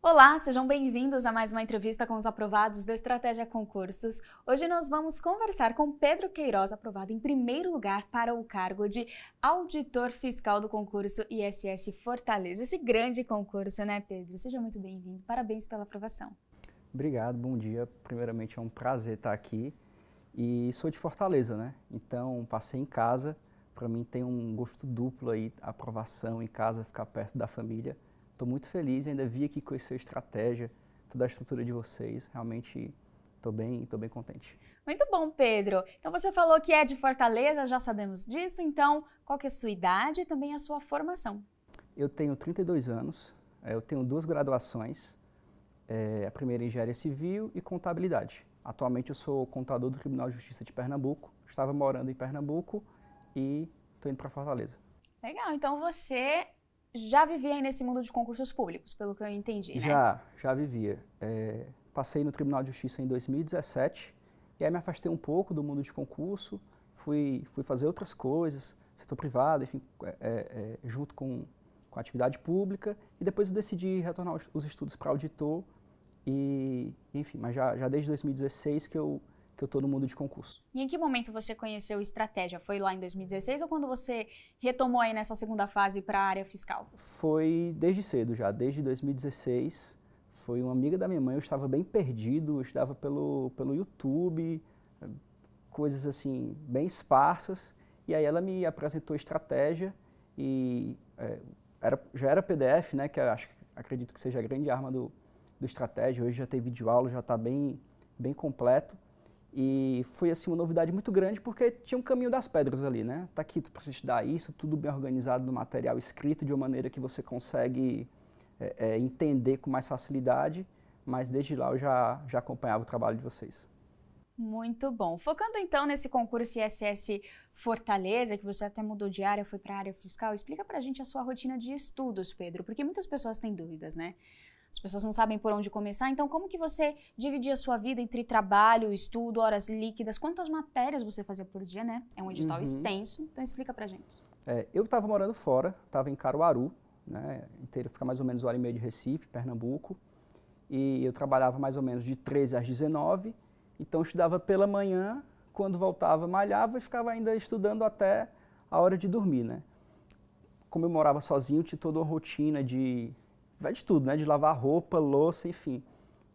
Olá, sejam bem-vindos a mais uma entrevista com os aprovados do Estratégia Concursos. Hoje nós vamos conversar com Pedro Queiroz, aprovado em primeiro lugar para o cargo de auditor fiscal do concurso ISS Fortaleza. Esse grande concurso, né, Pedro? Seja muito bem-vindo. Parabéns pela aprovação. Obrigado, bom dia. Primeiramente é um prazer estar aqui e sou de Fortaleza, né? Então passei em casa, para mim tem um gosto duplo aí, a aprovação em casa, ficar perto da família. Estou muito feliz, ainda vi aqui conhecer a estratégia, toda a estrutura de vocês, realmente estou bem contente. Muito bom, Pedro. Então você falou que é de Fortaleza, já sabemos disso, então qual que é a sua idade e também a sua formação? Eu tenho 32 anos, eu tenho duas graduações, a primeira em Engenharia Civil e Contabilidade. Atualmente eu sou contador do Tribunal de Justiça de Pernambuco, estava morando em Pernambuco e estou indo para Fortaleza. Legal, então você já vivia aí nesse mundo de concursos públicos, pelo que eu entendi, né? Já vivia. Passei no Tribunal de Justiça em 2017 e aí me afastei um pouco do mundo de concurso, fui fazer outras coisas, setor privado, enfim, junto com a atividade pública, e depois eu decidi retornar os estudos para auditor e, enfim, mas já desde 2016 que eu estou no mundo de concurso. E em que momento você conheceu estratégia? Foi lá em 2016 ou quando você retomou aí nessa segunda fase para a área fiscal? Foi desde cedo já, desde 2016. Foi uma amiga da minha mãe, eu estava bem perdido, eu estudava pelo YouTube, coisas assim, bem esparsas. E aí ela me apresentou estratégia e já era PDF, né, que eu acredito que seja a grande arma do estratégia. Hoje já tem videoaula, já está bem completo. E foi assim uma novidade muito grande porque tinha um caminho das pedras ali, né? Tá aqui, tu precisa estudar isso, tudo bem organizado no material escrito de uma maneira que você consegue entender com mais facilidade, mas desde lá eu já acompanhava o trabalho de vocês. Muito bom. Focando então nesse concurso ISS Fortaleza, que você até mudou de área, foi para a área fiscal, explica pra gente a sua rotina de estudos, Pedro, porque muitas pessoas têm dúvidas, né? As pessoas não sabem por onde começar, então como que você dividia a sua vida entre trabalho, estudo, horas líquidas, quantas matérias você fazia por dia, né? É um edital extenso, então explica pra gente. Eu estava morando fora, estava em Caruaru, né, inteiro, fica mais ou menos 1h30 de Recife, Pernambuco, e eu trabalhava mais ou menos de 13 às 19, então eu estudava pela manhã, quando voltava malhava e ficava ainda estudando até a hora de dormir, né. Como eu morava sozinho, tinha toda uma rotina de tudo, né? De lavar roupa, louça, enfim.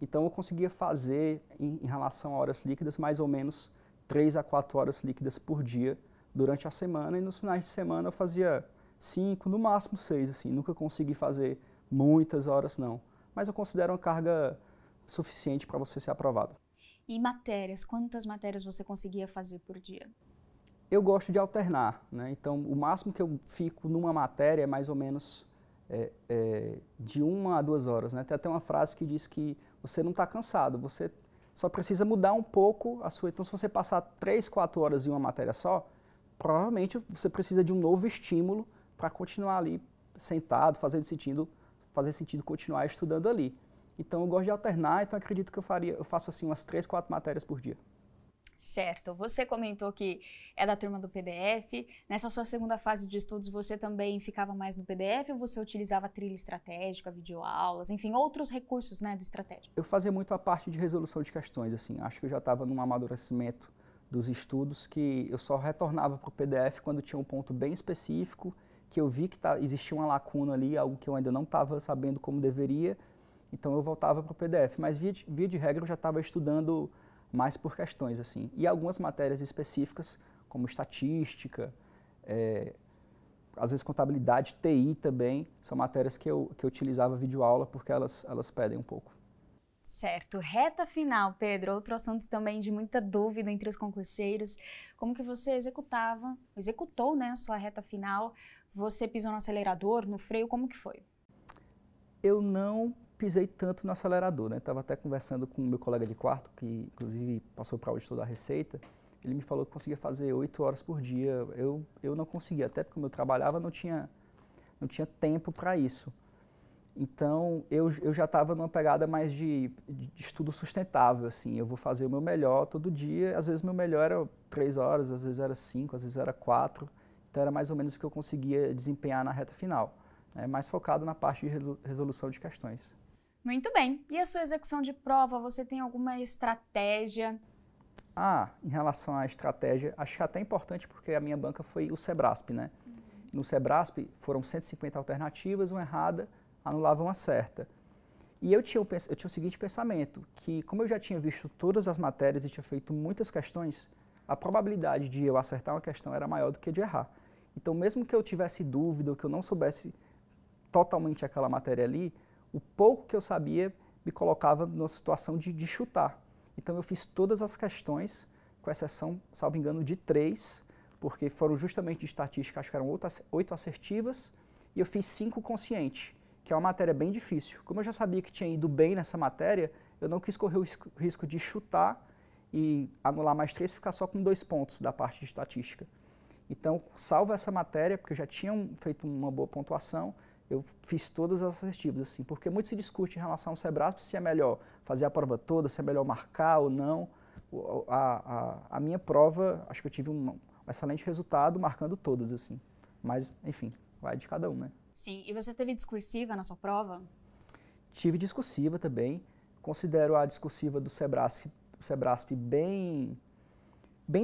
Então eu conseguia fazer, em relação a horas líquidas, mais ou menos 3 a 4 horas líquidas por dia durante a semana, e nos finais de semana eu fazia 5, no máximo 6, assim. Nunca consegui fazer muitas horas, não. Mas eu considero uma carga suficiente para você ser aprovado. E matérias, quantas matérias você conseguia fazer por dia? Eu gosto de alternar, né? Então o máximo que eu fico numa matéria é mais ou menos de 1 a 2 horas, né? Tem até uma frase que diz que você não está cansado, você só precisa mudar um pouco a sua... Então, se você passar 3, 4 horas em uma matéria só, provavelmente você precisa de um novo estímulo para continuar ali sentado, fazer sentido continuar estudando ali. Então, eu gosto de alternar, então acredito que eu faço assim umas 3, 4 matérias por dia. Certo, você comentou que é da turma do PDF, nessa sua segunda fase de estudos você também ficava mais no PDF ou você utilizava trilha estratégica, videoaulas, enfim, outros recursos, né, do estratégia? Eu fazia muito a parte de resolução de questões, assim, acho que eu já estava num amadurecimento dos estudos que eu só retornava para o PDF quando tinha um ponto bem específico, que eu vi que existia uma lacuna ali, algo que eu ainda não estava sabendo como deveria, então eu voltava para o PDF, mas via de regra eu já estava estudando mais por questões, assim. E algumas matérias específicas, como estatística, às vezes contabilidade, TI também, são matérias que eu utilizava videoaula porque elas pedem um pouco. Certo. Reta final, Pedro, outro assunto também de muita dúvida entre os concurseiros. Como que você executou, né, a sua reta final? Você pisou no acelerador, no freio, como que foi? Eu não pisei tanto no acelerador, né? Estava até conversando com o meu colega de quarto, que inclusive passou para o auditor da Receita. Ele me falou que conseguia fazer 8 horas por dia. Eu não conseguia, até porque eu trabalhava, não tinha tempo para isso. Então, eu já estava numa pegada mais de estudo sustentável, assim. Eu vou fazer o meu melhor todo dia. Às vezes, meu melhor era 3 horas, às vezes era 5, às vezes era 4. Então, era mais ou menos o que eu conseguia desempenhar na reta final, né? Mais focado na parte de resolução de questões. Muito bem. E a sua execução de prova, você tem alguma estratégia? Em relação à estratégia, acho que é até importante porque a minha banca foi o Sebrasp, né? No Sebrasp foram 150 alternativas, uma errada anulava uma certa. E eu tinha o seguinte pensamento, que como eu já tinha visto todas as matérias e tinha feito muitas questões, a probabilidade de eu acertar uma questão era maior do que de errar. Então, mesmo que eu tivesse dúvida ou que eu não soubesse totalmente aquela matéria ali, o pouco que eu sabia me colocava numa situação de chutar. Então, eu fiz todas as questões, com exceção, salvo engano, de 3, porque foram justamente de estatística, acho que eram 8 assertivas, e eu fiz 5 consciente, que é uma matéria bem difícil. Como eu já sabia que tinha ido bem nessa matéria, eu não quis correr o risco de chutar e anular mais 3 e ficar só com 2 pontos da parte de estatística. Então, salvo essa matéria, porque eu já tinha feito uma boa pontuação, eu fiz todas as assertivas, assim, porque muito se discute em relação ao Sebrasp se é melhor fazer a prova toda, se é melhor marcar ou não. A minha prova, acho que eu tive um excelente resultado marcando todas, assim. Mas, enfim, vai de cada um, né? Sim, e você teve discursiva na sua prova? Tive discursiva também. Considero a discursiva do Sebrasp bem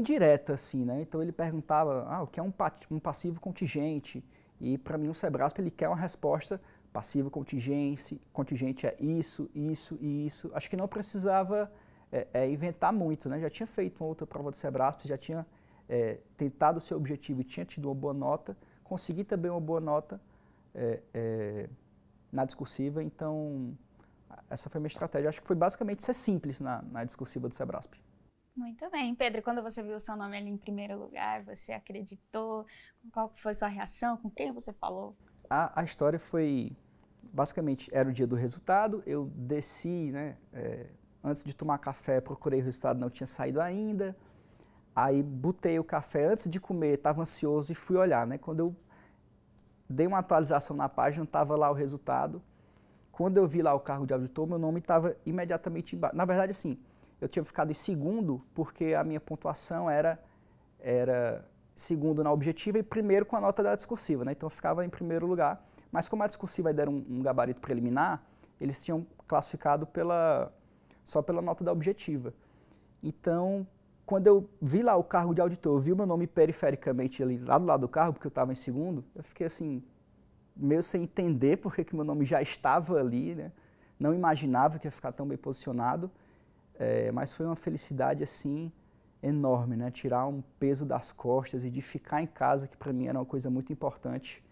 direta, assim, né? Então ele perguntava, o que é um passivo contingente? E para mim o Sebrasp ele quer uma resposta passivo contingente é isso, isso e isso. Acho que não precisava inventar muito, né? Já tinha feito uma outra prova do Sebrasp, já tinha tentado o seu objetivo e tinha tido uma boa nota, consegui também uma boa nota na discursiva, então essa foi a minha estratégia. Acho que foi basicamente ser simples na discursiva do Sebrasp. Muito bem. Pedro, quando você viu o seu nome ali em primeiro lugar, você acreditou? Qual foi sua reação? Com quem você falou? A história foi, basicamente, era o dia do resultado, eu desci, né, antes de tomar café, procurei o resultado, não tinha saído ainda, aí botei o café antes de comer, estava ansioso e fui olhar, né, quando eu dei uma atualização na página, estava lá o resultado, quando eu vi lá o cargo de auditor, meu nome estava imediatamente embaixo, na verdade, assim, eu tinha ficado em segundo porque a minha pontuação era segundo na objetiva e primeiro com a nota da discursiva, né? Então eu ficava em primeiro lugar. Mas como a discursiva era um gabarito preliminar, eles tinham classificado só pela nota da objetiva. Então, quando eu vi lá o cargo de auditor, eu vi o meu nome perifericamente ali, lá do lado do carro, porque eu estava em segundo, eu fiquei assim, meio sem entender porque que meu nome já estava ali, né? Não imaginava que ia ficar tão bem posicionado. Mas foi uma felicidade assim enorme, né? Tirar um peso das costas e de ficar em casa, que para mim era uma coisa muito importante.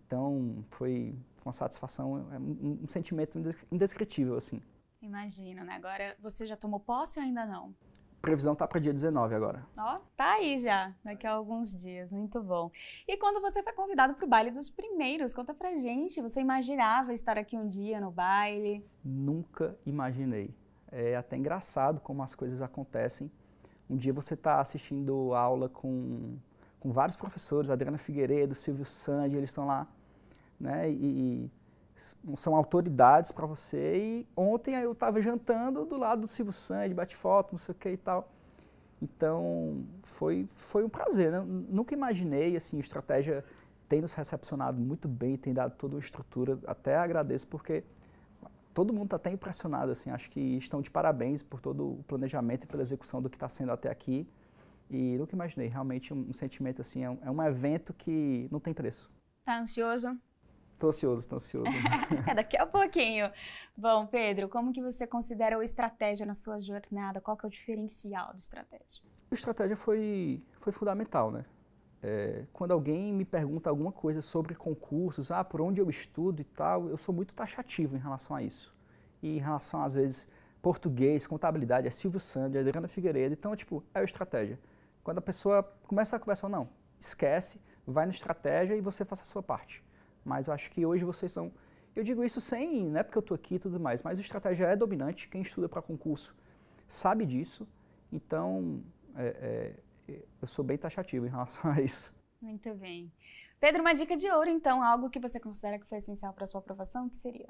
Então foi uma satisfação, um sentimento indescritível assim. Imagino, né? Agora você já tomou posse ou ainda não? Previsão tá para dia 19 agora. Ó, tá aí já, daqui a alguns dias, muito bom. E quando você foi convidado para o baile dos primeiros, conta pra gente, você imaginava estar aqui um dia no baile? Nunca imaginei. É até engraçado como as coisas acontecem. Um dia você está assistindo aula com vários professores, Adriana Figueiredo, Silvio Sandi, eles estão lá, né, e são autoridades para você. E ontem eu estava jantando do lado do Silvio Sandi, bate foto, não sei o que e tal. Então foi um prazer, né? Nunca imaginei, assim, a estratégia tem nos recepcionado muito bem, tem dado toda uma estrutura, até agradeço porque todo mundo está até impressionado, assim, acho que estão de parabéns por todo o planejamento e pela execução do que está sendo até aqui. E nunca imaginei, realmente um sentimento assim, é um evento que não tem preço. Tá ansioso? Tô ansioso. Daqui a pouquinho. Bom, Pedro, como que você considera o estratégia na sua jornada? Qual que é o diferencial do estratégia? O estratégia foi fundamental, né? Quando alguém me pergunta alguma coisa sobre concursos, por onde eu estudo e tal, eu sou muito taxativo em relação a isso. E em relação, às vezes, português, contabilidade, é Silvio Sandi, é Adriana Figueiredo, então, é a estratégia. Quando a pessoa começa a conversar, não, esquece, vai na estratégia e você faça a sua parte. Mas eu acho que hoje vocês são... Eu digo isso não é porque eu estou aqui e tudo mais, mas a estratégia é dominante, quem estuda para concurso sabe disso, então... eu sou bem taxativo em relação a isso. Muito bem. Pedro, uma dica de ouro, então, algo que você considera que foi essencial para a sua aprovação, o que seria?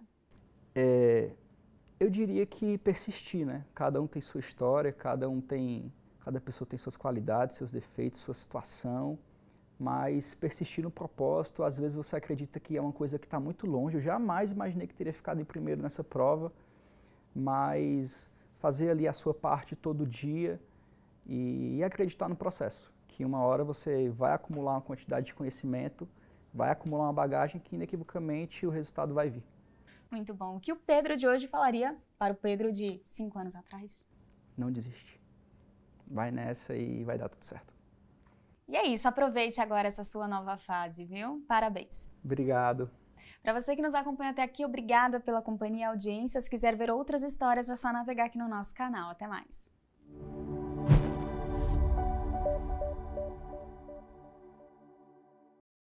Eu diria que persistir, né? Cada um tem sua história, cada pessoa tem suas qualidades, seus defeitos, sua situação. mas persistir no propósito. Às vezes você acredita que é uma coisa que está muito longe. Eu jamais imaginei que teria ficado em primeiro nessa prova, mas fazer ali a sua parte todo dia e acreditar no processo, que uma hora você vai acumular uma quantidade de conhecimento, vai acumular uma bagagem que inequivocamente o resultado vai vir. Muito bom. O que o Pedro de hoje falaria para o Pedro de 5 anos atrás? Não desiste. Vai nessa e vai dar tudo certo. E é isso, aproveite agora essa sua nova fase, viu? Parabéns. Obrigado. Para você que nos acompanha até aqui, obrigada pela companhia e audiência. Se quiser ver outras histórias, é só navegar aqui no nosso canal. Até mais.